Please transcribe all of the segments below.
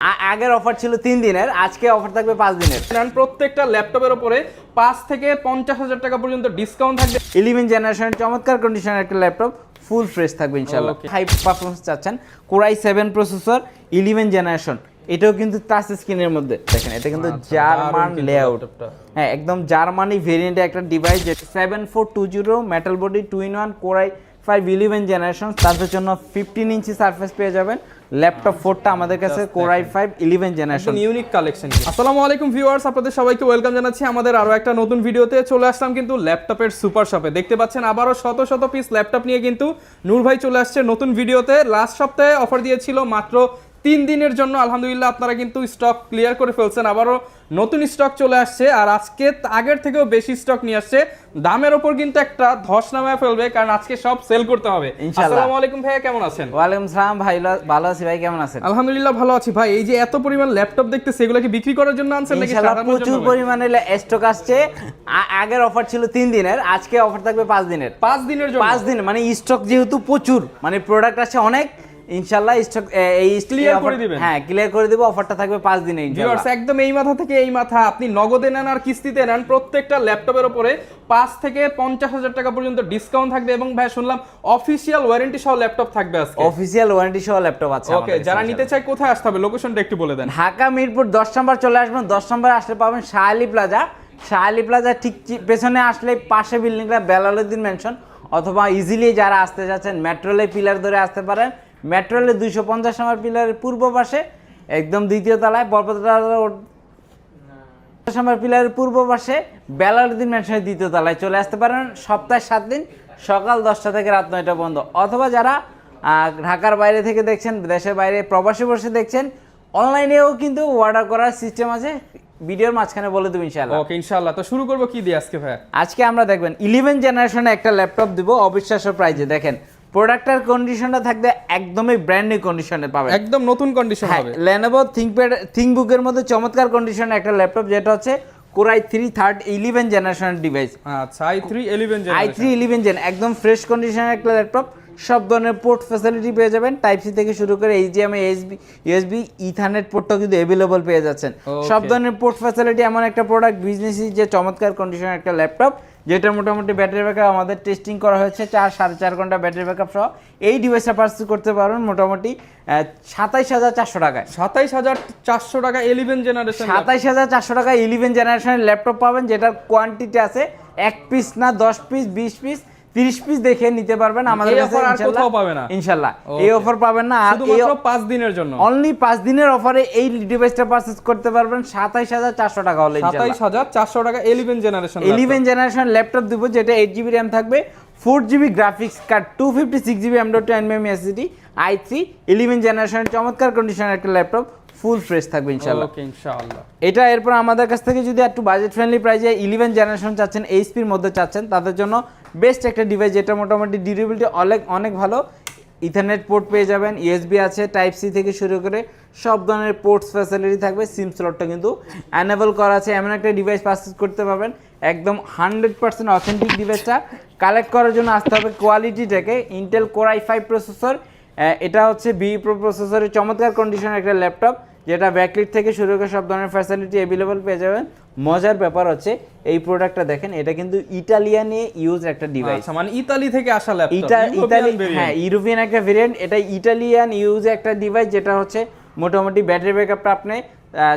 আগের অফার ছিল 3 দিনের, আজকে অফার থাকবে 5 দিনের। প্রত্যেকটা ল্যাপটপের উপরে 5 থেকে 50,000 টাকা পর্যন্ত ডিসকাউন্ট থাকবে। 11 জেনারেশনের চমৎকার কন্ডিশনের একটা ল্যাপটপ, ফুল ফ্রেশ থাকবে ইনশাআল্লাহ। হাই পারফরম্যান্স চাচ্ছেন, কোরাই 7 প্রসেসর 11 জেনারেশন, এটাও কিন্তু টাচ স্ক্রিনের মধ্যে দেখেন, এটা কিন্তু জার্মান লেআউট। হ্যাঁ, একদম জার্মানি ভেরিয়েন্টে একটা device, 7420 metal body 2-in-1 core i 5 11 generation, তাদের জন্য 15 ইঞ্চি সারফেস পেয়ে যাবেন। ল্যাপটপ 4টা আমাদের কাছে কোরাই 5 11 জেনারেশন, ইউনিক কালেকশন। আসসালামু আলাইকুম ভিউয়ার্স, আপনাদের সবাইকে ওয়েলকাম জানাচ্ছি আমাদের আরো একটা নতুন ভিডিওতে। চলে আসলাম কিন্তু ল্যাপটপের সুপার শপে। দেখতে পাচ্ছেন আবারও শত শত পিস ল্যাপটপ নিয়ে কিন্তু নূর ভাই চলে আসছে নতুন ভিডিওতে। লাস্ট সপ্তাহে অফার দিয়েছিল মাত্র 3 দিনের জন্য, আলহামদুলিল্লাহ আপনারা কিন্তু স্টক ক্লিয়ার করে ফেলছেন। আবারও নতুন স্টক চলে আসছে, আর আজকে আগের থেকেও বেশি স্টক নিয়ে আসছে। দামের ওপর কিন্তু একটা ধস নামায় ফেলবে, কারণ আজকে সব সেল করতে হবে। আসসালামু আলাইকুম ভাইয়া, কেমন আছেন? ওয়ালাইকুম সালাম ভাই, ভালো আছি ভাই, কেমন আছেন? আলহামদুলিল্লাহ ভালো আছি ভাই। এই যে এত পরিমাণ ল্যাপটপ দেখতে, সেগুলো কি বিক্রি করার জন্য আনছেন নাকি ইনশাআল্লাহ সাধারণের জন্য? প্রচুর পরিমাণে স্টক আসছে। আগের অফার ছিল 3 দিনের, আজকে অফার থাকবে 5 দিনের। 5 দিনের জন্য? 5 দিন মানে স্টক যেহেতু প্রচুর, মানে প্রোডাক্ট আছে অনেক, ইনশাআল্লাহ স্টক এই ক্লিয়ার করে দিবেন। হ্যাঁ, ক্লিয়ার করে দিব। অফারটা থাকবে 5 দিনে ইনশাআল্লাহ। ভিউয়ার্স, একদম এই মাথা থেকে এই মাথা, আপনি নগদে নেন আর কিস্তিতে নেন, প্রত্যেকটা ল্যাপটপের উপরে 5 থেকে 50,000 টাকা পর্যন্ত ডিসকাউন্ট থাকবে। এবং ভাই শুনলাম অফিশিয়াল ওয়ারেন্টি সহ ল্যাপটপ থাকবে আজকে। অফিশিয়াল ওয়ারেন্টি সহ ল্যাপটপ আছে ওকে, যারা নিতে চায় কোথায় আসতে হবে, লোকেশনটা একটু বলে দেন। ঢাকা মিরপুর 10 নম্বর চলে আসবেন। 10 নম্বরে আসলে পাবেন শাহালি প্লাজা। শাহালি প্লাজা ঠিক পেছনে আসলে পাশে বিল্ডিংটা বেলালুদ্দিন মেনশন, অথবা ইজিলি যারা আসতে যাচ্ছেন মেট্রো রেলের পিলার ধরে আসতে পারেন। মেট্রো রেলের 250 নম্বর পিলারের পূর্ব পাশে, একদম দ্বিতীয় তলায় নম্বর পিলারের পূর্ব পাশে বেলালুদ্দিন মেনশনের দ্বিতীয় তলায় চলে আসতে পারেন। সপ্তাহে 7 দিন, সকাল 10টা থেকে রাত 9টা পর্যন্ত। অথবা যারা ঢাকার বাইরে থেকে দেখছেন, দেশের বাইরে প্রবাসী বসে দেখছেন, অনলাইনেও কিন্তু অর্ডার করার সিস্টেম আছে, ভিডিওর মাঝখানে বলে দেব ইনশাআল্লাহ। ওকে ইনশাআল্লাহ। তো শুরু করব কি দিয়ে আজকে ভাই? আজকে আমরা দেখবেন 11 জেনারেশনে একটা ল্যাপটপ দিব অবিশ্বাস্য প্রাইজে। দেখেন প্রোডাক্টের কন্ডিশনটা থাকবে একদমই ব্র্যান্ড নিউ কন্ডিশনে পাবেন, একদম নতুন কন্ডিশন হবে। Lenovo ThinkBook-এর মধ্যে চমৎকার কন্ডিশনে একটা ল্যাপটপ, যেটা হচ্ছে কোরাই 3 থার্ড 11 জেনারেশনের ডিভাইস। আচ্ছা, i3 11 জেনারেশন। i3 11 জেন, একদম ফ্রেশ কন্ডিশনের একটা ল্যাপটপ। সব ধরনের পোর্ট ফ্যাসিলিটি পেয়ে যাবেন, টাইপ সি থেকে শুরু করে HDMI, USB, ইথারনেট পোর্টও কিন্তু अवेलेबल পেয়ে যাচ্ছেন। সব ধরনের পোর্ট ফ্যাসিলিটি, এমন একটা প্রোডাক্ট, বিজনেসই যে চমৎকার কন্ডিশনের একটা ল্যাপটপ, যেটা মোটামুটি ব্যাটারি ব্যাকআপ আমাদের টেস্টিং করা হয়েছে 4-4.5 ঘন্টা ব্যাটারি ব্যাকআপ সহ। এই ডিভাইসটা পারচেজ করতে পারবেন মোটামুটি 27,400 টাকায়। 27,400 টাকা 11 জেনারেশন। 27,400 টাকা 11 জেনারেশনের ল্যাপটপ পাবেন, যেটার কোয়ান্টিটি আছে 1 পিস না 10 পিস, 20 পিস, 30 পিস দেখে নিতে পারবেন আমাদের কাছে ইনশাআল্লাহ। এই অফার পাবেন না, আর শুধুমাত্র 5 দিনের জন্য, অনলি 5 দিনের অফারে এই ডিভাইসটা পারচেজ করতে পারবেন 27,400 টাকা হলে ইনশাআল্লাহ। 27,400 টাকা 11 জেনারেশন। 11 জেনারেশন ল্যাপটপ দিব, যেটা 8GB RAM থাকবে, 4GB graphics card, 256GB M.2 NVMe SSD, i3 11 জেনারেশনের চমৎকার কন্ডিশনের একটা ল্যাপটপ, ফুল ফ্রেশ থাকবে ইনশাআল্লাহ। ওকে ইনশাআল্লাহ। এটা এরপর আমাদের কাছ থেকে যদি একটু বাজেট ফ্রেন্ডলি প্রাইসে 11 জেনারেশন চাচ্ছেন, এইচপির মধ্যে চাচ্ছেন, তাদের জন্য বেস্ট একটা ডিভাইস, যেটা মোটামুটি ডিউরেবিলিটি অনেক ভালো। ইথারনেট পোর্ট পেয়ে যাবেন, USB আছে, টাইপ সি থেকে শুরু করে সব ধরনের পোর্টস ফ্যাসিলিটি থাকবে। সিম স্লটটা কিন্তু অ্যানেবল করা আছে। এমন একটা ডিভাইস পারচেজ করতে পারবেন, একদম 100% অথেন্টিক ডিভাইসটা কালেক্ট করার জন্য আসতে হবে কোয়ালিটিটাকে। ইন্টেল কোরাই 5 প্রসেসর, এটা হচ্ছে বি প্রো প্রসেসরের চমৎকার কন্ডিশনের একটা ল্যাপটপ, যেটা ব্যাকলিট থেকে শুরু করে সব ধরনের ফ্যাসিলিটি অ্যাভেলেবল পেয়ে যাবেন। মজার ব্যাপার হচ্ছে এই প্রোডাক্টটা দেখেন, এটা কিন্তু ইটালিয়ানে ইউজ একটা ডিভাইস। আচ্ছা, মানে ইতালি থেকে আসা ল্যাপটপ। ইতালি, হ্যাঁ, ইউরোপিয়ান একটা ভেরিয়েন্ট। এটা ইটালিয়ান ইউজ একটা ডিভাইস, যেটা হচ্ছে মোটামুটি ব্যাটারি ব্যাকআপটা আপনি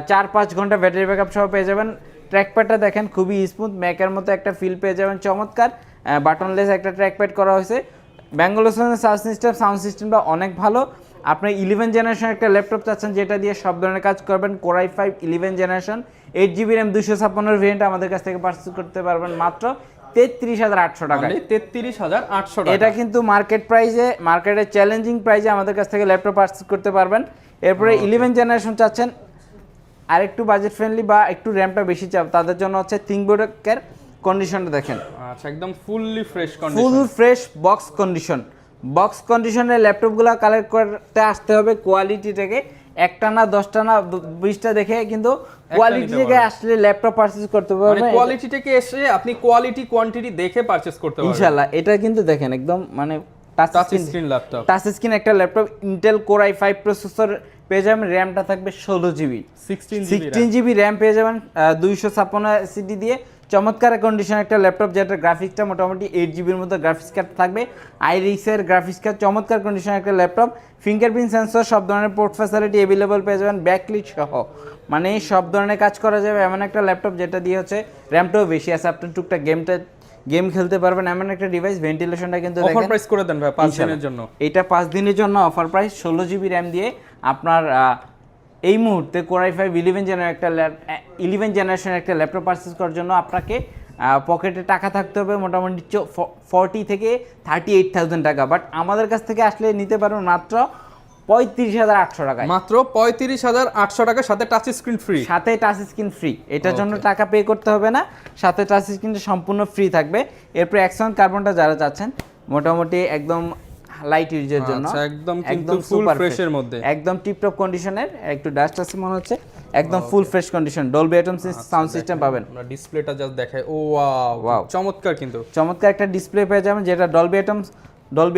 4-5 ঘন্টা ব্যাটারি ব্যাকআপ সহ পেয়ে যাবেন। ট্র্যাকপ্যাডটা দেখেন, খুবই স্মুথ, ম্যাকের মতো একটা ফিল পেয়ে যাবেন, চমৎকার বাটনলেস একটা ট্র্যাকপ্যাড করা হয়েছে। ব্যাঙ্গলোসনের সাউন্ড সিস্টেমটা অনেক ভালো। আপনি 11 জেনারেশন একটা ল্যাপটপ চাচ্ছেন, যেটা দিয়ে সব ধরনের কাজ করবেন, core i 5 11 generation 8GB RAM 256 variant আমাদের কাছ থেকে পারচেজ করতে পারবেন মাত্র 33,800 টাকা। 33,800 টাকা। এটা কিন্তু মার্কেট প্রাইসে, মার্কেটে চ্যালেঞ্জিং প্রাইসে আমাদের কাছ থেকে ল্যাপটপ পারচেজ করতে পারবেন। এরপরে 11 জেনারেশন চাচ্ছেন, আর একটু বাজেট ফ্রেন্ডলি বা একটু র্যামটা বেশি চাপ, তাদের জন্য হচ্ছে ThinkBook-এর কন্ডিশনটা দেখেন। আচ্ছা, একদম fully fresh condition, full fresh box condition. Box কন্ডিশনের ল্যাপটপগুলো কালেক্ট করতে আসতে হবে কোয়ালিটিটাকে, একটা না 10টা না 20টা দেখে কিন্তু কোয়ালিটি থেকে আসলে ল্যাপটপ পারচেজ করতে পারবেন। মানে কোয়ালিটি থেকে এসে আপনি কোয়ালিটি কোয়ান্টিটি দেখে পারচেজ করতে পারবেন ইনশাআল্লাহ। এটা কিন্তু দেখেন একদম মানে touch screen laptop, touch screen একটা ল্যাপটপ, ইন্টেল কোরাই 5 প্রসেসর পেয়ে যাবেন র্যামটা থাকবে 16 জিবি, 16 জিবি র্যাম পেয়ে যাবেন 256 সিডি দিয়ে। চমৎকার কন্ডিশন একটা ল্যাপটপ, যেটা গ্রাফিক্সটা মোটামুটি 8 জিবির মতো গ্রাফিক্স কার্ড থাকবে, আইরিক্সের গ্রাফিক্স কার্ড। চমৎকার কন্ডিশন একটা ল্যাপটপ, ফিঙ্গারপ্রিন্ট সেন্সর, সব ধরনের পোর্ট ফ্যাসিলিটি অ্যাভেলেবল পেয়ে যাবেন, ব্যাকলিট সহ, মানে সব ধরনের কাজ করা যাবে এমন একটা ল্যাপটপ, যেটা দিয়ে হচ্ছে র্যামটাও বেশি আছে, আপনি টুকটাক গেম খেলতে পারবেন এমন একটা ডিভাইস। ভেন্টিলেশনটা কিন্তু অফার প্রাইস করে দেন ভাই 5 দিনের জন্য। এটা 5 দিনের জন্য অফার প্রাইস, 16 জিবি র্যাম দিয়ে আপনার এই মুহূর্তে Core i5 11 জেনারেশন একটা ল্যাপটপ পারচেস করার জন্য আপনাকে পকেটে টাকা থাকতে হবে মোটামুটি 40 থেকে 38,000 টাকা। বাট আমাদের কাছ থেকে আসলে নিতে পারবেন মাত্র 35,800 টাকায়, মাত্র 35,800 টাকা, সাথে টাচ স্ক্রিন ফ্রি। সাথে টাচ স্ক্রিন ফ্রি, এটার জন্য টাকা পে করতে হবে না, সাথে টাচ স্ক্রিনটা সম্পূর্ণ ফ্রি থাকবে। এরপর অ্যাকশন কার্বনটা যারা চাচ্ছেন মোটামুটি একদম লাইট ইউজের জন্য, আচ্ছা, একদম কিন্তু ফুল ফ্রেশের মধ্যে, একদম টিপটপ কন্ডিশনের, একটু ডাস্ট আছে মনে হচ্ছে, একদম full fresh condition, Dolby atoms sound system পাবেন। আমরা ডিসপ্লেটা জাস্ট দেখাই, ও ওয়াও চমৎকার, কিন্তু চমৎকার একটা ডিসপ্লে পেয়ে যাবেন, যেটা ডলবি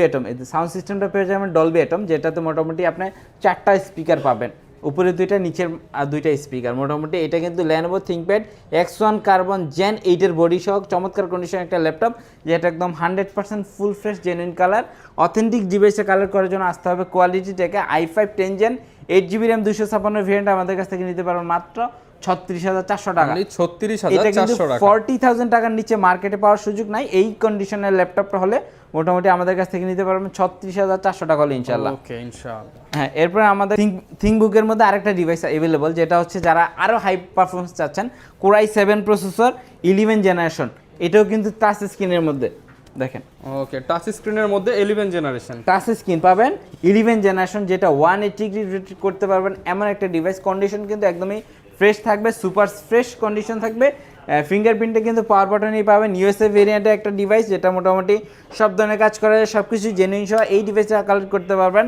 অ্যাটম এই সাউন্ড সিস্টেমটা পেয়ে যাবেন ডলবি অ্যাটম, যেটাতে মোটামুটি আপনি 4টা স্পিকার পাবেন, উপরে 2টা নিচের 2টা স্পিকার। মোটামুটি এটা কিন্তু Lenovo ThinkPad X1 carbon Gen 8 এর বডি সহ চমৎকার কন্ডিশন একটা ল্যাপটপ, যেটা একদম 100% full fresh genuine colour. Authentic ডিভাইসে কালার করার জন্য আসতে হবে কোয়ালিটি থেকে। i5 10 Gen 8 GB RAM 256 variant আমাদের কাছ থেকে নিতে পারবেন মাত্র 36,400 টাকা। 36,400 টাকা, 40,000 টাকার নিচে মার্কেটে পাওয়ার সুযোগ নাই। এই কন্ডিশনের ল্যাপটপটা হলে মোটামুটি আমাদের কাছ থেকে নিতে পারবেন 36,400 টাকা হলে ইনশাআল্লাহ। ওকে ইনশাআল্লাহ। হ্যাঁ, এরপর আমাদের থিংকবুকের মধ্যে আরেকটা ডিভাইস অ্যাভেলেবল, যেটা হচ্ছে যারা আরও হাই পারফরমেন্স চাচ্ছেন, Core i7 প্রসেসর 11 জেনারেশন, এটাও কিন্তু টাচ স্ক্রিনের মধ্যে দেখেন। ওকে, টাচ স্ক্রিনের মধ্যে 11 জেনারেশন টাচ স্ক্রিন পাবেন 11 জেনারেশন, যেটা 180 ডিগ্রি রোটেট করতে পারবেন এমন একটা ডিভাইস। কন্ডিশন কিন্তু একদমই ফ্রেশ থাকবে, সুপার ফ্রেশ কন্ডিশন থাকবে। ফিঙ্গারপ্রিন্টে কিন্তু পাওয়ার বাটনই পাবেন। ইউএসএ ভেরিয়েন্টের একটা ডিভাইস, যেটা মোটামুটি সব ধরনের কাজ করে, সব কিছু জেনুইন সহ এই ডিভাইসটা কালেক্ট করতে পারবেন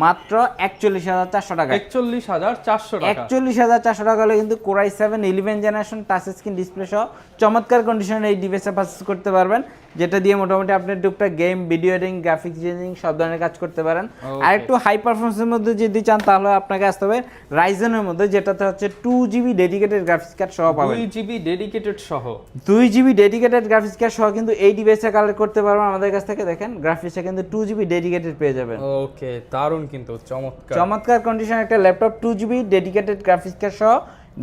মাত্র 41,400 টাকা। 41,400 টাকা, 41,400 টাকা হলে কিন্তু Core i7 11 generation touch screen display সহ চমৎকার কন্ডিশনে এই ডিভাইসটা পারচেজ করতে পারবেন, যেটা দিয়ে মোটামুটি আপনি টুকটাক game, video editing, graphics designing সব ধরনের কাজ করতে পারেন। আর একটু হাই পারফরমেন্সের মধ্যে যদি চান তাহলে আপনাকে আসতে হবে রাইজেনের মধ্যে, যেটাতে হচ্ছে 2GB ডেডিকেটেড গ্রাফিক্স কার্ড সহ পাবেন। 2GB ডেডিকেটেড সহ, 2GB ডেডিকেটেড গ্রাফিক্স কার্ড সহ কিন্তু এই ডিভাইসটা কালেক্ট করতে পারবেন আমাদের কাছ থেকে। দেখেন গ্রাফিক্সটা কিন্তু 2GB ডেডিকেটেড পেয়ে যাবেন। ওকে, দারুণ কিন্তু চমৎকার কন্ডিশন একটা laptop, 2GB dedicated graphics card সহ।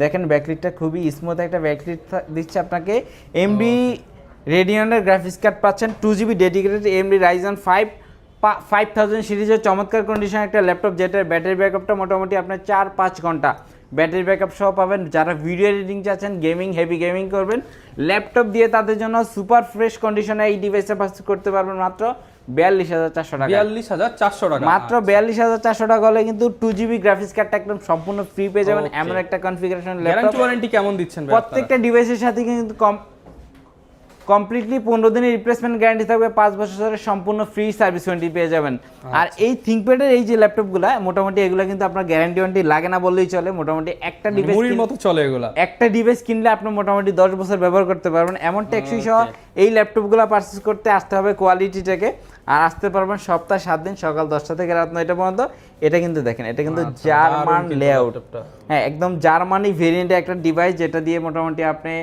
দেখেন ব্যাকলিটটা খুবই স্মুথ একটা ব্যাকলিট দিচ্ছে আপনাকে। AMD রেডিয়নের গ্রাফিক্স কার্ড পাচ্ছেন, 2GB ডেডিকেটেড AMD Ryzen 5000 সিরিজের চমৎকার কন্ডিশন একটা ল্যাপটপ, যেটার ব্যাটারি ব্যাকআপটা মোটামুটি আপনার 4-5 ঘন্টা ব্যাটারি ব্যাকআপ সহ পাবেন। যারা ভিডিও এডিটিং চাচ্ছেন, গেমিং, হেভি গেমিং করবেন, ল্যাপটপ দিয়ে তাদের জন্য সুপার ফ্রেশ কন্ডিশনে এই ডিভাইসটা পারচেজ করতে পারবেন মাত্র 42,400 টাকা। 42,400 টাকা, মাত্র 42,400 টাকা হলে কিন্তু 2GB গ্রাফিক্স কার্ডটা একদম সম্পূর্ণ ফ্রি পেয়ে যাবেন এমন একটা কনফিগারেশন ল্যাপটপ। গ্যারান্টি ওয়ারেন্টি কেমন দিচ্ছেন ভাই? প্রত্যেকটা ডিভাইসের সাথে কিন্তু কমপ্লিটলি 15 দিনের রিপ্লেসমেন্ট গ্যারান্টি থাকবে, 5 বছরের সম্পূর্ণ ফ্রি সার্ভিস ওয়ারেন্টি পেয়ে যাবেন। আর এই থিংকপ্যাডের এই যে ল্যাপটপগুলো মোটামুটি এগুলো কিন্তু আপনার গ্যারান্টি ওয়ারেন্টি লাগে না বললেই চলে। মোটামুটি একটা ডিভাইস মুড়ির মতো চলে এগুলা, একটা ডিভাইস কিনলে আপনি মোটামুটি 10 বছর ব্যবহার করতে পারবেন এমন টেকসই সহ এই ল্যাপটপগুলো পারচেজ করতে আসতে হবে কোয়ালিটি থেকে। আর আসতে পারবেন সপ্তাহে 7 দিন, সকাল 10টা থেকে রাত 9টা পর্যন্ত। এটা কিন্তু দেখেন, এটা কিন্তু জার্মান লেআউট, হ্যাঁ একদম জার্মানি ভেরিয়েন্টের একটা ডিভাইস, যেটা দিয়ে মোটামুটি আপনি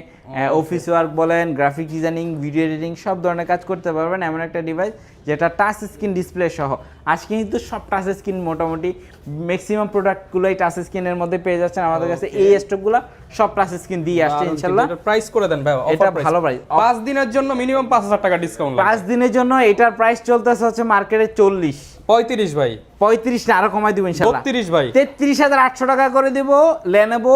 অফিস ওয়ার্ক বলেন, গ্রাফিক ডিজাইনিং, ভিডিও এডিটিং সব ধরনের কাজ করতে পারবেন এমন একটা ডিভাইস, যেটা টাচ স্ক্রিন ডিসপ্লে সহ। আজকে কিন্তু সব টাচ স্ক্রিন, মোটামুটি ম্যাক্সিমাম প্রোডাক্টগুলোই টাচ স্ক্রিনের মধ্যে পেয়ে যাচ্ছেন আমাদের কাছে। এই স্টকগুলো সব টাচ স্ক্রিন দিয়ে আসছে ইনশাআল্লাহ। প্রাইস করে দেন ভাই, এটা ভালো প্রাইস। 5 দিনের জন্য মিনিমাম 5,000 টাকা ডিসকাউন্ট। 5 দিনের জন্য এটার প্রাইস চলতেছে হচ্ছে মার্কেটে 40, 35 ভাই, 35 না আরো কমাই দিব ইনশাআল্লাহ, 32 ভাই, 33,800 টাকা করে দেব Lenovo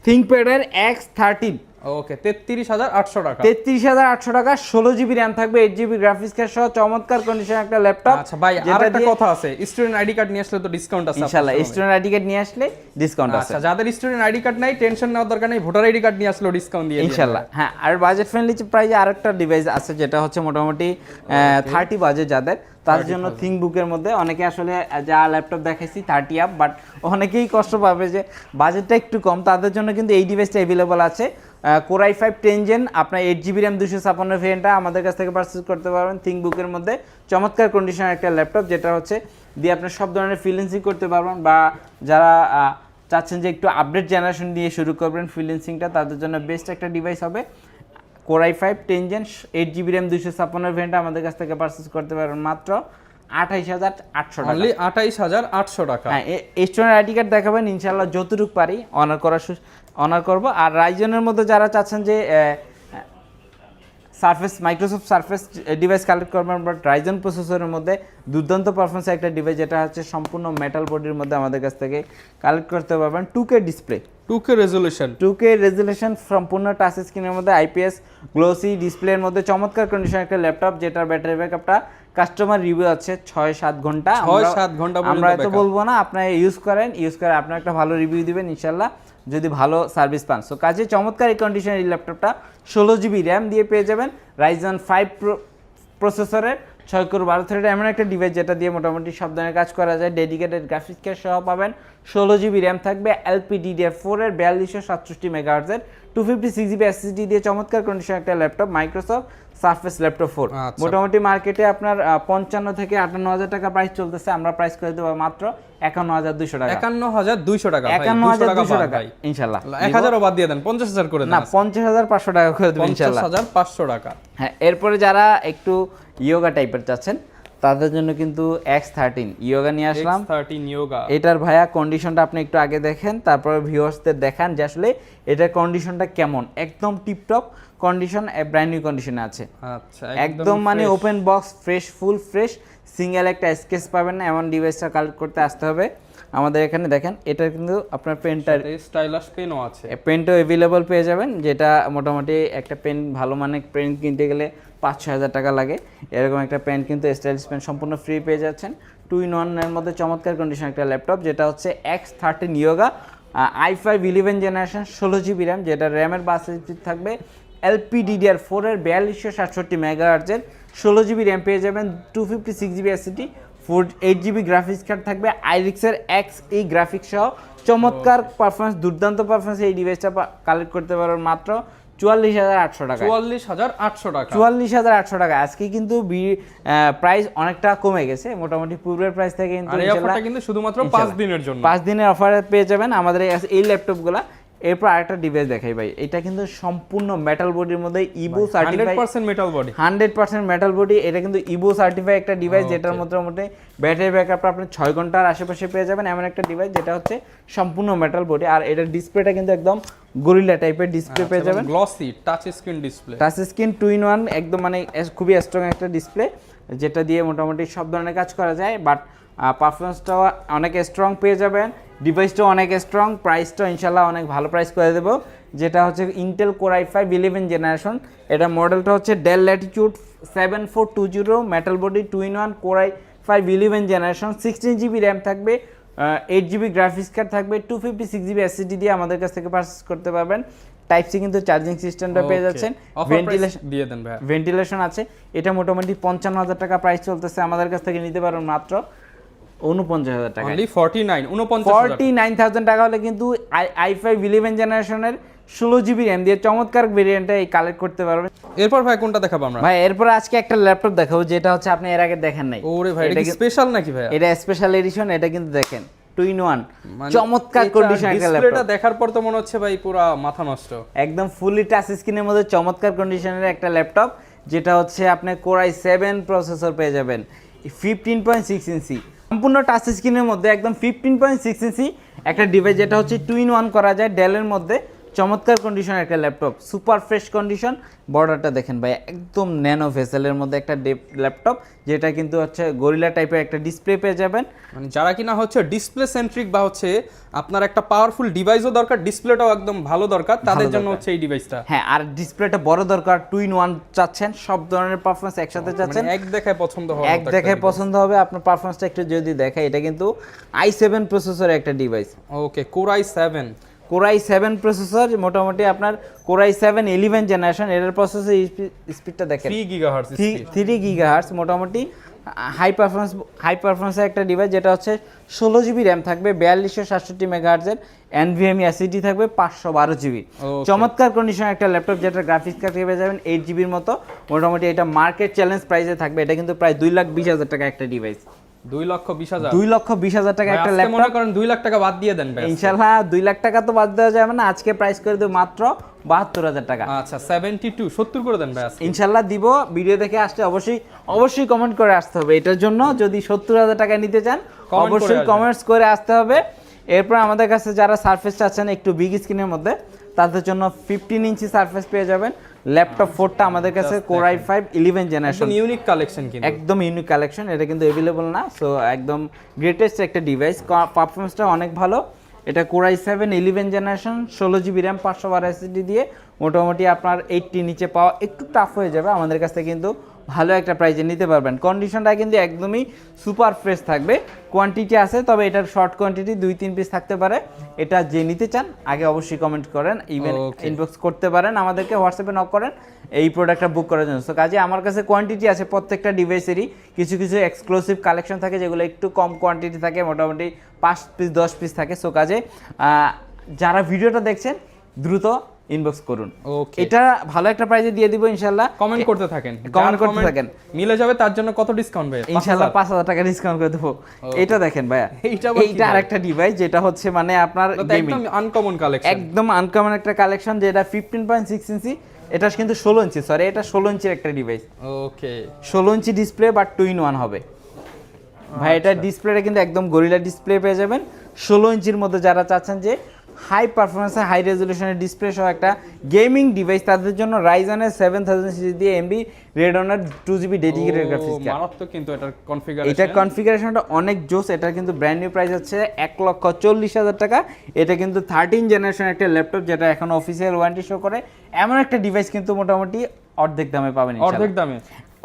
ThinkPad এর X13। ওকে, 33,800 টাকা, 33,800 টাকা, 16GB র্যাম থাকবে, 8GB গ্রাফিক্স কার্ড সহ চমৎকার কন্ডিশন একটা ল্যাপটপ। আচ্ছা ভাই, আরেকটা কথা আছে, স্টুডেন্ট আইডি কার্ড নিয়ে আসলে তো ডিসকাউন্ট আছে ইনশাআল্লাহ। স্টুডেন্ট আইডি কার্ড নিয়ে আসলে ডিসকাউন্ট আছে। আচ্ছা, যাদের স্টুডেন্ট আইডি কার্ড নাই টেনশন নেওয়ার দরকার নেই, ভোটার আইডি কার্ড নিয়ে আসলেও ডিসকাউন্ট দিয়ে ইনশাআল্লাহ। হ্যাঁ, আর বাজেট ফ্রেন্ডলি প্রাইসে আরেকটা ডিভাইস আছে, যেটা হচ্ছে মোটামুটি 30 বাজেট যাদের, তার জন্য থিংকবুকের মধ্যে অনেকে আসলে যা ল্যাপটপ দেখাইছি 30 আপ, বাট অনেকেই কষ্ট পাবে যে বাজেটটা একটু কম, তাদের জন্য কিন্তু এই ডিভাইসটা অ্যাভেলেবল আছে। কোরাই 5 10 জেন আপনার 8GB র্যাম 256 ভেরিয়েন্টটা আমাদের কাছ থেকে পারচেজ করতে পারবেন থিংকবুকের মধ্যে চমৎকার কন্ডিশনের একটা ল্যাপটপ যেটা হচ্ছে দিয়ে আপনার সব ধরনের ফ্রিল্যান্সিং করতে পারবেন বা যারা চাচ্ছেন যে একটু আপডেট জেনারেশন দিয়ে শুরু করবেন ফ্রিল্যান্সিংটা তাদের জন্য বেস্ট একটা ডিভাইস হবে কোরাই 5 10 জেন 8GB র্যাম 256 ভেরিয়েন্টটা আমাদের কাছ থেকে পারচেজ করতে পারবেন মাত্র 28,800 টাকা। অনলি 28,800 টাকা। হ্যাঁ স্টোনের আইডি কার্ড দেখাবেন ইনশাআল্লাহ যতটুকু পারি অনার করব। আর রাইজনের মধ্যে যারা চাচ্ছেন যে surface Microsoft surface device collect করবেন বাট রাইজন প্রসেসরের মধ্যে দুর্দান্ত পারফরমেন্স একটা ডিভাইস যেটা হচ্ছে সম্পূর্ণ মেটাল বডির মধ্যে আমাদের কাছ থেকে কালেক্ট করতে পারবেন 2K display 2K resolution 2K resolution সম্পূর্ণ টাচ স্ক্রিনের মধ্যে আইপিএস গ্লোসি ডিসপ্লের মধ্যে চমৎকার কন্ডিশন একটা ল্যাপটপ যেটার ব্যাটারি ব্যাকআপটা কাস্টমার রিভিউ আছে 6-7 ঘন্টা 6-7 ঘন্টা আমরা এত বলবো না আপনি ইউজ করে আপনি একটা ভালো রিভিউ দিবেন ইনশাআল্লাহ যদি ভালো সার্ভিস পান। সো কাজে চমৎকার এই কন্ডিশনের এই ল্যাপটপটা 16GB র্যাম দিয়ে পেয়ে যাবেন রাইজন 5 প্রসেসরের 6 থ্রেড এমন একটা ডিভাইস যেটা দিয়ে মোটামুটি সব ধরনের কাজ করা যায় ডেডিকেটেড গ্রাফিক্স কার্ড সহ পাবেন 16GB র্যাম থাকবে LPDDR4 এর 4267 মেগাহার্টজের 256GB SSD দিয়ে চমৎকার কন্ডিশন একটা ল্যাপটপ মাইক্রোসফট সারফেস ল্যাপটপ 4 মোটামুটি মার্কেটে আপনার 55 থেকে 58,000 টাকা প্রাইস চলতেছে আমরা প্রাইস করে দেব মাত্র 51,200 টাকা 51,200 টাকা 51,200 টাকা ইনশাআল্লাহ 1000 ও বাদ দিয়ে দেন 50,000 করে দেন না 50,500 টাকা করে দেব ইনশাআল্লাহ 50,500 টাকা। হ্যাঁ এরপরে যারা একটু ইয়োগা টাইপের চাচ্ছেন তাদের জন্য কিন্তু X13 ইয়োগা নিয়ে আসলাম X13 ইয়োগা এটার ভাইয়া কন্ডিশনটা আপনি একটু আগে দেখেন তারপরে ভিউয়ার্সদের দেখান যে আসলে এটার কন্ডিশনটা কেমন একদম টিপটপ কন্ডিশন ব্র্যান্ড নিউ কন্ডিশনে আছে আচ্ছা একদম মানে open box fresh full fresh single একটা স্কেচ পাবেন না এমন ডিভাইসটা কালেক্ট করতে আসতে হবে আমাদের এখানে দেখেন এটা কিন্তু আপনার পেনটা স্টাইলাশ পেনও আছে পেনটাও অ্যাভেলেবল পেয়ে যাবেন যেটা মোটামুটি একটা পেন ভালো মানের পেন কিনতে গেলে 5-6 হাজার টাকা লাগে এরকম একটা পেন কিন্তু স্টাইলিশ পেন সম্পূর্ণ ফ্রি পেয়ে যাচ্ছেন 2-in-1 এর মধ্যে চমৎকার কন্ডিশন একটা ল্যাপটপ যেটা হচ্ছে X13 yoga i5 11 generation 16GB RAM যেটা র্যামের বাস থাকবে LPDDR4 এর 4267 মেগাহার্টজের 16GB র্যাম পেয়ে যাবেন 256GB SSD 8GB graphics card থাকবে আইরিক্স এর XE গ্রাফিক্স সহ চমৎকার পারফরমেন্স দুর্দান্ত পারফরমেন্স এই ডিভাইসটা কালেক্ট করতে পারবেন মাত্র 44,800 টাকা 44,800 টাকা 44,800 টাকা আজকে কিন্তু প্রাইস অনেকটা কমে গেছে মোটামুটি পূর্বের প্রাইস থেকে কিন্তু আর এই অফারটা কিন্তু শুধুমাত্র 5 দিনের জন্য 5 দিনের অফারে পেয়ে যাবেন আমাদের এই ল্যাপটপগুলো এরপর আরেকটা ডিভাইস দেখাই ভাই এটা কিন্তু সম্পূর্ণ মেটাল বডির মধ্যে ইবো certified 100% metal body 100% metal body এটা কিন্তু ইবো সার্টিফাইড একটা ডিভাইস যেটার মোটামুটি ব্যাটারি ব্যাকআপ আপনি 6 ঘন্টার আশেপাশে পেয়ে যাবেন এমন একটা ডিভাইস যেটা হচ্ছে সম্পূর্ণ মেটাল বডি আর এটার ডিসপ্লেটা কিন্তু একদম গরিলা টাইপের ডিসপ্লে পেয়ে যাবেন glossy touch screen display touch screen 2-in-1 একদম মানে খুবই স্ট্রং একটা ডিসপ্লে যেটা দিয়ে মোটামুটি সব ধরনের কাজ করা যায় বাট পারফরমেন্সটাও অনেক স্ট্রং পেয়ে যাবেন ডিভাইসটাও অনেক স্ট্রং প্রাইসটাও ইনশাল্লাহ অনেক ভালো প্রাইস করে দেবো যেটা হচ্ছে ইন্টেল কোর i5 11 জেনারেশন এটা মডেলটা হচ্ছে del Latitude 7420 metal body 2-in-1 core i5 11 generation 16GB RAM থাকবে 8GB গ্রাফিক্স কার্ড থাকবে 256GB SSD দিয়ে আমাদের কাছ থেকে পারচেজ করতে পারবেন টাইপ সি কিন্তু চার্জিং সিস্টেমটা পেয়ে যাচ্ছেন ভেন্টিলেশন দিয়ে দেন ভাই ভেন্টিলেশন আছে এটা মোটামুটি 55,000 টাকা প্রাইস চলতেছে আমাদের কাছ থেকে নিতে পারবেন মাত্র 49,000 টাকা অনলি 49,000 টাকা হলে কিন্তু i5 11 জেনারেশনের 16GB র্যাম দিয়ে চমৎকার ভেরিয়েন্টটা এই কালেক্ট করতে পারবেন এরপর ভাই কোনটা দেখাবো আমরা ভাই এরপর আজকে একটা ল্যাপটপ দেখাবো যেটা হচ্ছে আপনি এর আগে দেখেন নাই ওরে ভাই এটা কি স্পেশাল নাকি ভাই এটা স্পেশাল এডিশন এটা কিন্তু দেখেন 2-in-1 চমৎকার কন্ডিশন একটা ল্যাপটপ ডিসপ্লেটা দেখার পর তো মনে হচ্ছে ভাই পুরো মাথা নষ্ট একদম ফুলি টাচ স্ক্রিনের মধ্যে চমৎকার কন্ডিশনের একটা ল্যাপটপ যেটা হচ্ছে আপনি কোর i7 প্রসেসর পেয়ে যাবেন 15.6 ইঞ্চি সম্পূর্ণ টাচ স্ক্রিনের মধ্যে একদম 15.6 ইঞ্চি একটা ডিভাইস যেটা হচ্ছে 2-in-1 করা যায় ডেলের মধ্যে চমৎকার কন্ডিশনের একটা ল্যাপটপ সুপার ফ্রেশ কন্ডিশন বর্ডারটা দেখেন ভাই একদম ন্যানো ভেসেলের মধ্যে একটা ল্যাপটপ যেটা কিন্তু হচ্ছে গরিলা টাইপের একটা ডিসপ্লে পেয়ে যাবেন মানে যারা কিনা হচ্ছে ডিসপ্লে সেন্ট্রিক বা হচ্ছে আপনার একটা পাওয়ারফুল ডিভাইসও দরকার ডিসপ্লেটাও একদম ভালো দরকার তাদের জন্য হচ্ছে এই ডিভাইসটা হ্যাঁ আর ডিসপ্লেটা বড় দরকার 2-in-1 চাচ্ছেন সব ধরনের পারফরম্যান্স একসাথে চাচ্ছেন এক দেখায় পছন্দ হবে এক দেখায় পছন্দ হবে আপনার পারফরম্যান্সটা একটু যদি দেখায় এটা কিন্তু i7 প্রসেসরের একটা ডিভাইস ওকে core i7 core i7 processor মোটামুটি আপনার কোর i7 11 জেনারেশন এর প্রসেসর স্পিডটা দেখেন 3 GHz 3 GHz মোটামুটি হাই পারফরমেন্সের একটা ডিভাইস, যেটা হচ্ছে 16 জিবি র্যাম থাকবে, 4267 মেগাহার্জের এনভিএমই এসএসডি থাকবে, 512 জিবি। চমৎকার কন্ডিশন একটা ল্যাপটপ, যেটা গ্রাফিক্স কার্ড পেয়ে যাবেন 8 জিবির মতো। মোটামুটি এটা মার্কেট চ্যালেঞ্জ প্রাইসে থাকবে। এটা কিন্তু প্রায় 2,20,000 টাকা একটা ডিভাইস। 2,20,000 2,20,000 টাকা একটা ল্যাপটপ। মনে করেন 2 লাখ টাকা বাদ দিয়ে দেন ভাই। ইনশাআল্লাহ 2 লাখ টাকা তো বাদ দেওয়া যাবে না, আজকে প্রাইস করে দেব মাত্র 72,000 টাকা। আচ্ছা 72 70 করে দেন ভাই আজকে। ইনশাআল্লাহ দিব। ভিডিও দেখে আসতে অবশ্যই কমেন্ট করে আসতে হবে। এটার জন্য যদি 70,000 টাকা নিতে চান অবশ্যই কমেন্টস করে আসতে হবে। এরপর আমাদের কাছে যারা সারফেস চাচ্ছেন একটু বিগ স্ক্রিনের মধ্যে, তাদের জন্য 15 ইঞ্চি সারফেস পেয়ে যাবেন। ল্যাপটপ 4টা আমাদের কাছে Core i5 11 generation, unique collection কিন্তু একদম ইউনিক কালেকশন। এটা কিন্তু अवेलेबल না, সো একদম গ্রেটেস্ট একটা ডিভাইস। পারফরম্যান্সটা অনেক ভালো। এটা Core i7 11 generation, 16 GB RAM, 512 SSD দিয়ে মোটামুটি আপনার 80 নিচে পাওয়া একটু টাফ হয়ে যাবে। আমাদের কাছ থেকে কিন্তু ভালো একটা প্রাইজে নিতে পারবেন। কন্ডিশনটা কিন্তু একদমই সুপার ফ্রেশ থাকবে। কোয়ান্টিটি আছে, তবে এটার শর্ট কোয়ান্টিটি 2-3 পিস থাকতে পারে। এটা যে নিতে চান আগে অবশ্যই কমেন্ট করেন, ইভেন ইনবক্স করতে পারেন আমাদেরকে, হোয়াটসঅ্যাপে নক করেন এই প্রোডাক্টটা বুক করার জন্য। সো কাজে আমার কাছে কোয়ান্টিটি আছে প্রত্যেকটা ডিভাইসেরই। কিছু এক্সক্লুসিভ কালেকশন থাকে যেগুলো একটু কম কোয়ান্টিটি থাকে, মোটামুটি 5 পিস 10 পিস থাকে। সো কাজে যারা ভিডিওটা দেখছেন দ্রুত ইনবক্স করুন। এটা ভালো একটা প্রাইজে দিয়ে দিব ইনশাআল্লাহ। কমেন্ট করতে থাকেন, মিলে যাবে তার জন্য কত ডিসকাউন্ট ভাই? ইনশাআল্লাহ 5,000 টাকা ডিসকাউন্ট করে দেব। এটা দেখেন ভাইয়া, এইটা আরেকটা ডিভাইস যেটা হচ্ছে মানে আপনার একদম আনকমন কালেকশন, একদম আনকমন একটা কালেকশন, যেটা 15.6 ইঞ্চি। এটা কিন্তু 16 ইঞ্চি, সরি এটা 16 ইঞ্চির একটা device. Okay 16 inch display but 2-in-1 হবে ভাই। এটা ডিসপ্লেটা কিন্তু একদম গরিলা ডিসপ্লে পেয়ে যাবেন। 16 ইঞ্চির মধ্যে যারা চাচ্ছেন যে হাই পারফরমেন্সে হাই রেজলিউশনের ডিসপ্লে সহ একটা গেমিং ডিভাইস, তাদের জন্য রাইজনের 7000 সিরিজ দিয়ে এমবি রেডনের 2GB ডেডিকেটেড গ্রাফিক্স কার্ড। মারাত্মক কিন্তু এটার কনফিগারেশন, এটা কনফিগারেশনটা অনেক জোস। এটা কিন্তু ব্র্যান্ড নিউ প্রাইস হচ্ছে 1,40,000 টাকা। এটা কিন্তু 13 জেনারেশন একটা ল্যাপটপ, যেটা এখন অফিসিয়াল ওয়ারেন্টি শো করে। এমন একটা ডিভাইস কিন্তু মোটামুটি অর্ধেক দামে পাবেন।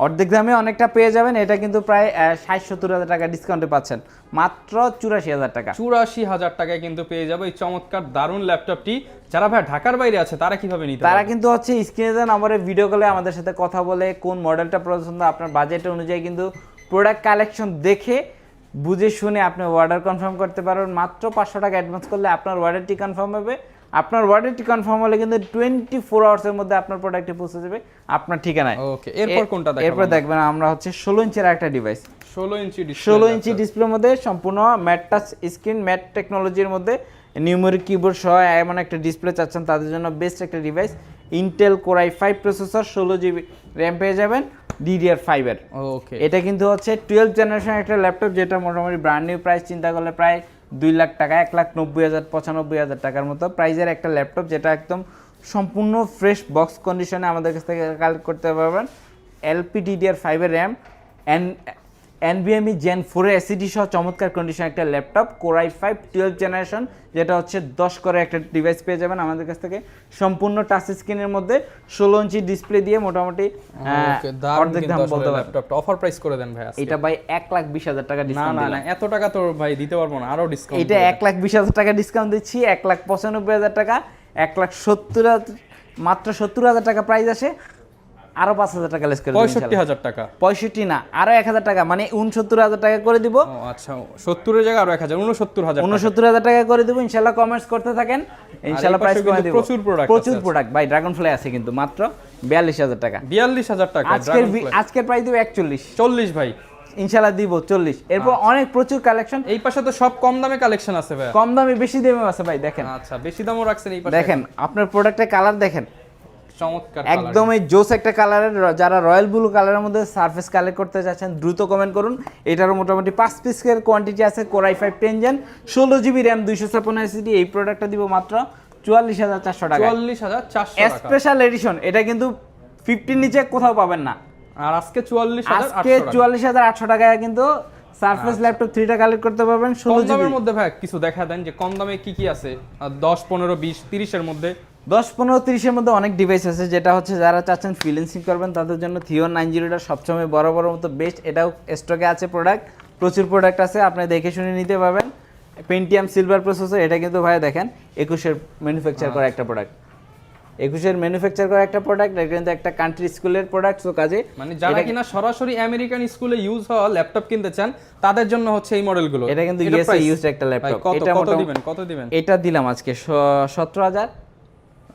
অর্ধেক দামে অনেকটা পেয়ে যাবেন। এটা কিন্তু প্রায় 60-70,000 টাকা ডিসকাউন্টে পাচ্ছেন, মাত্র 84,000 টাকা। 84,000 টাকায় কিন্তু পেয়ে যাবে এই চমৎকার দারুণ ল্যাপটপটি। যারা ভাই ঢাকার বাইরে আছে তারা কিভাবে নিতে? তারা কিন্তু হচ্ছে স্ক্রিনে দেওয়া নম্বরে ভিডিও কলে আমাদের সাথে কথা বলে কোন মডেলটা পছন্দ, আপনার বাজেট অনুযায়ী কিন্তু প্রোডাক্ট কালেকশন দেখে বুঝে শুনে আপনি অর্ডার কনফার্ম করতে পারবেন। মাত্র 500 টাকা অ্যাডভান্স করলে আপনার অর্ডারটি কনফার্ম হবে। আপনার অর্ডারটি কনফার্ম হলে কিন্তু 24 আওয়ার্সের মধ্যে আপনার প্রোডাক্টে পৌঁছে যাবে আপনার ঠিকানায়। ওকে, এরপর কোনটা দেখাবো? এরপর দেখবেন আমরা হচ্ছে 16 ইঞ্চির একটা ডিভাইস। 16 ইঞ্চি ডিসপ্লের মধ্যে সম্পূর্ণ ম্যাট টাচ স্ক্রিন, ম্যাট টেকনোলজির মধ্যে নিউমেরিক কিবোর্ড সহ এমন একটা ডিসপ্লে চাচ্ছেন তাদের জন্য বেস্ট একটা device. Intel Core i5 processor, 16 GB RAM পেয়ে যাবেন DDR5 এর। ওকে, এটা কিন্তু হচ্ছে 12 জেনারেশন একটা ল্যাপটপ, যেটা মোটামুটি ব্র্যান্ড নিউ প্রাইস চিন্তা করলে প্রায় 2 লাখ টাকা, 1,90,000 95,000 টাকার মতো প্রাইজের একটা ল্যাপটপ, যেটা একদম সম্পূর্ণ ফ্রেশ বক্স কন্ডিশনে আমাদের কাছ থেকে কালেক্ট করতে পারবেন। LPDDR5 এর র্যাম, NVMe Gen 4 এসএসডি সহ চমৎকার কন্ডিশন একটা ল্যাপটপ। Core i5 12 জেনারেশন, যেটা হচ্ছে 10 করে একটা ডিভাইস পেয়ে যাবেন আমাদের কাছ থেকে সম্পূর্ণ টাচ স্ক্রিনের মধ্যে 16 ইঞ্চি ডিসপ্লে দিয়ে মোটামুটি অর্ধেক দাম বলতে পারেন। ল্যাপটপটা অফার প্রাইস করে দেন ভাই আজকে। এটা ভাই 1,20,000 টাকা ডিসকাউন্ট। না এত টাকা তো ভাই দিতে পারবো না, আরো ডিসকাউন্ট। এটা 1,20,000 টাকা ডিসকাউন্ট দিচ্ছি, 1,95,000 টাকা, 1,70,000, মাত্র 70,000 টাকা প্রাইস আসে। আরো 5,000 টাকা লেস করে দিব। 65,000 টাকা, 65 না আরো 1,000 টাকা, মানে 69,000 টাকা করে দিব। আচ্ছা 70 এর জায়গায় আরো 1,000, 69,000 টাকা করে দিব। ইনশাআল্লাহ কমেন্টস করতে থাকেন, ইনশাআল্লাহ প্রাইস কমে দিব। প্রচুর প্রোডাক্ট ভাই, ড্রাগন ফ্লাই আছে কিন্তু মাত্র 42,000 টাকা। 42,000 টাকা আজকের প্রাইস দিব 40 ভাই, ইনশাআল্লাহ দিব 40। এরপর অনেক প্রচুর কালেকশন। এই পাশে তো সব কম দামে কালেকশন আছে ভাই, কম দামে বেশি দামে আছে ভাই। দেখেন, আচ্ছা বেশি দামও রাখছেন এই পাশে। দেখেন আপনার প্রোডাক্টের কালার দেখেন, চমৎকার একদম এই জোস একটা কালারের। যারা রয়্যাল ব্লু কালারের মধ্যে সারফেস কালেক্ট করতে চাচ্ছেন দ্রুত কমেন্ট করুন। এটারও মোটামুটি 5 পিসের কোয়ান্টিটি আছে। Core i5 10 gen, 16 GB RAM, 256 SSD. এই প্রোডাক্টটা দিব মাত্র 44,400 টাকা। 44,400 টাকা স্পেশাল এডিশন। এটা কিন্তু 50 নিচে কোথাও পাবেন না। আর আজকে 44,800 টাকায় কিন্তু সারফেস ল্যাপটপ 3টা কালেক্ট করতে পারবেন 16 জিবি এর মধ্যে। ভাই কিছু দেখা দেন যে কম দামে কি আছে, 10 15 20 30 এর মধ্যে। 10 15 30 এর মধ্যে অনেক ডিভাইস আছে, যেটা হচ্ছে যারা চাচ্ছেন ফ্রিল্যান্সিং করবেন তাদের জন্য Theon 90টা সবসময় বড় মতো বেস্ট। এটাও স্টকে আছে প্রোডাক্ট, প্রচুর প্রোডাক্ট আছে, আপনি দেখে শুনে নিতে পারবেন। Pentium সিলভার প্রসেসর, এটা কিন্তু ভাই দেখেন 21 এর ম্যানুফ্যাকচার করা একটা প্রোডাক্ট। 21-এর ম্যানুফ্যাকচার করা একটা প্রোডাক্ট, এটা কিন্তু একটা কান্ট্রি স্কুলের প্রোডাক্ট। সো কাজে মানে যারা কিনা সরাসরি আমেরিকান স্কুলে ইউজ হওয়া ল্যাপটপ কিনতে চান তাদের জন্য হচ্ছে এই মডেলগুলো। এটা কিন্তু ইউএসএ ইউজড একটা ল্যাপটপ। এটা কত দিবেন? এটা দিলাম আজকে 17,000,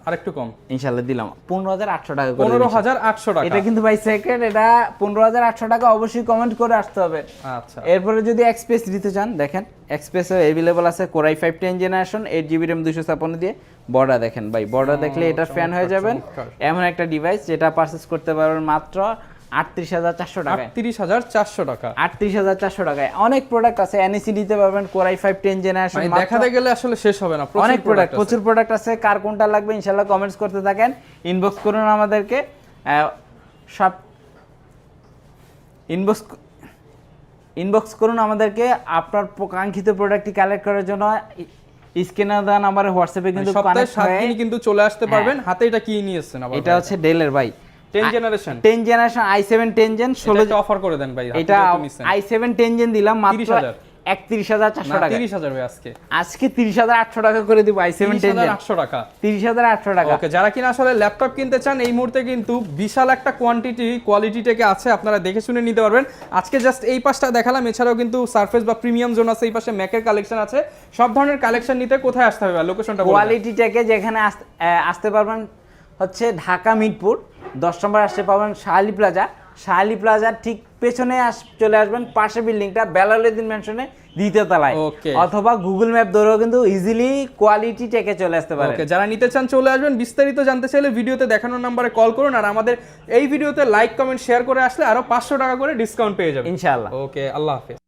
আরেকটু কম ইনশাআল্লাহ দিলাম 15,800 টাকা করে। 15,800 টাকা। এটা কিন্তু ভাই সেকেন্ড, এটা 15,800 টাকা। অবশ্যই কমেন্ট করে আসতে হবে। আচ্ছা, এরপরে যদি এক্সপ্রেস দিতে চান, দেখেন এক্সপ্রেসও अवेलेबल আছে Core i5 10 generation 8GB RAM 256 দিয়ে। বর্ডার দেখেন ভাই, বর্ডার দেখলে এটা ফ্যান হয়ে যাবেন। এমন একটা ডিভাইস যেটা পারচেজ করতে পারবেন মাত্র 38,400 টাকায়। 38,400 টাকা। 38,400 টাকায়। অনেক প্রোডাক্ট আছে, এনএসি দিতে পারবেন Core i5 10 জেনারেশন। মানে দেখাতে গেলে আসলে শেষ হবে না, অনেক প্রোডাক্ট, প্রচুর প্রোডাক্ট আছে। কার কোনটা লাগবে ইনশাআল্লাহ কমেন্টস করতে থাকেন, ইনবক্স করুন আমাদেরকে। সব ইনবক্স করুন আমাদেরকে আপনার কাঙ্ক্ষিত প্রোডাক্টটি কালেক্ট করার জন্য। স্ক্রিনে দেওয়া নাম্বারে হোয়াটসঅ্যাপে কিন্তু সপ্তাহে কানেক্ট 7 হয়ে দিনই কিন্তু চলে আসতে পারবেন। হাতে এটা কি নিয়েছেন আবার? এটা হচ্ছে ডেলের ভাই 10 generation 10 generation i7 10 gen 16 offer করে দেন ভাই। এটা i7 10 জেন দিলাম মাত্র 30,000 31,400 টাকা। 30,000 ভাই আজকে 30,800 টাকা করে দিব i7 10 জেন। 30,800 টাকা। 30,800 টাকা। ওকে, যারা কিনা আসলে ল্যাপটপ কিনতে চান এই মুহূর্তে কিন্তু বিশাল একটা কোয়ালিটি থেকে আছে, আপনারা দেখে শুনে নিতে পারবেন। আজকে জাস্ট এই পাশটা দেখালাম, এছাড়াও কিন্তু সারফেস বা প্রিমিয়াম জোন আছে, এই পাশে ম্যাকের কালেকশন আছে। সব ধরনের কালেকশন নিতে কোথায় আসতে হবে? লোকেশনটা বলুন। কোয়ালিটি টেকে যেখানে আসতে পারবেন হচ্ছে ঢাকা মিরপুর 10 নম্বর আসতে পাবেন শাহালি প্লাজা। শাহালি প্লাজার ঠিক পেছনে চলে আসবেন, পাশে বিল্ডিংটা বেলালুদ্দিন ম্যানশনে দ্বিতীয় তলায়। ওকে, অথবা গুগল ম্যাপ ধরেও কিন্তু ইজিলি কোয়ালিটি টেকে চলে আসতে পারেন। ওকে, যারা নিতে চান চলে আসবেন। বিস্তারিত জানতে চাইলে ভিডিওতে দেখানো নম্বরে কল করুন, আর আমাদের এই ভিডিওতে লাইক কমেন্ট শেয়ার করে আসলে আরো 500 টাকা করে ডিসকাউন্ট পেয়ে যাবেন ইনশাআল্লাহ। ওকে, আল্লাহ হাফেজ।